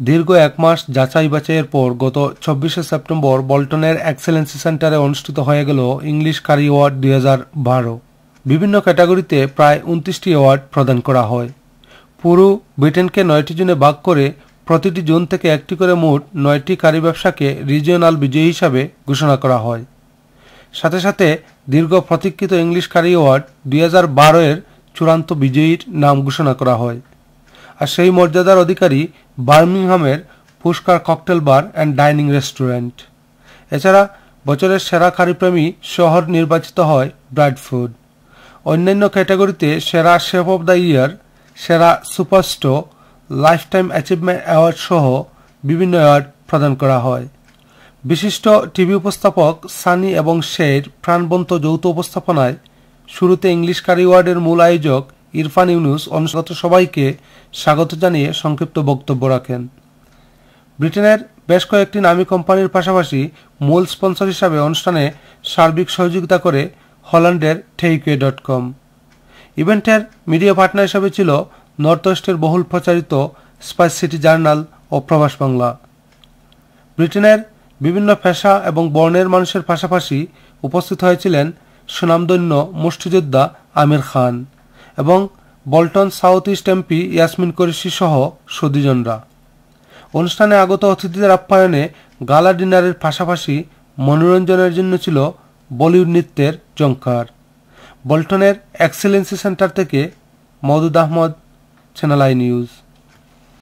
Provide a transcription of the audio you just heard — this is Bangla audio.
দীর্ঘ এক মাস যাচাই বাছাইয়ের পর গত ২৪শে সেপ্টেম্বর বল্টনের এক্সেলেন্সি সেন্টারে অনুষ্ঠিত হয়ে গেল ইংলিশ কারি অ্যাওয়ার্ড ২০১২। বিভিন্ন ক্যাটাগরিতে প্রায় ২৯টি অ্যাওয়ার্ড প্রদান করা হয়। পুরো ব্রিটেনকে ৯টি জোনে ভাগ করে প্রতিটি জোন থেকে একটি করে মোট ৯টি কারি ব্যবসাকে রিজিওনাল বিজয়ী হিসাবে ঘোষণা করা হয়। সাথে সাথে দীর্ঘ প্রতীক্ষিত ইংলিশ কারি অ্যাওয়ার্ড ২০১২ এর চূড়ান্ত বিজয়ীর নাম ঘোষণা করা হয়। আর সেই মর্যাদার অধিকারী বার্মিংহামের Pushkar cocktail bar and dining restaurant. এছাড়া বছরের সেরা কারিপ্রেমী শহর নির্বাচিত হয় ব্র্যাডফোর্ড। অন্যান্য ক্যাটাগরিতে সেরা শেফ অব দ্য ইয়ার, সেরা সুপারস্টার, লাইফটাইম অ্যাচিভমেন্ট অ্যাওয়ার্ড সহ বিভিন্ন অ্যাওয়ার্ড প্রদান করা হয়। বিশিষ্ট টিভি উপস্থাপক সানি এবং শের প্রাণবন্ত যৌথ উপস্থাপনায় শুরুতে ইংলিশ কারি অ্যাওয়ার্ডের মূল আয়োজক ইরফান ইউনুস অনুষ্ঠিত সবাইকে স্বাগত জানিয়ে সংক্ষিপ্ত বক্তব্য রাখেন। ব্রিটেনের বেশ কয়েকটি নামী কোম্পানির পাশাপাশি মূল স্পন্সর হিসাবে অনুষ্ঠানে সার্বিক সহযোগিতা করে হল্যান্ডের takeaway.com। ইভেন্টের মিডিয়া পার্টনার হিসাবে ছিল নর্থ ওয়েস্টের বহুল প্রচারিত স্পাইস সিটি জার্নাল ও প্রবাস বাংলা। ব্রিটেনের বিভিন্ন পেশা এবং বর্ণের মানুষের পাশাপাশি উপস্থিত হয়েছিলেন সুনামধন্য মুষ্টিযোদ্ধা আমির খান এবং Bolton south east MP Yasmin Qureshi সহ সুধীজনরা। অনুষ্ঠানে আগত অতিথিদের আপ্যায়নে গালা ডিনারের পাশাপাশি মনোরঞ্জনের জন্য ছিল বলিউড নৃত্যের ঝঙ্কার। বল্টনের এক্সেলেন্সি সেন্টার থেকে Moudud Ahmed, channel I news.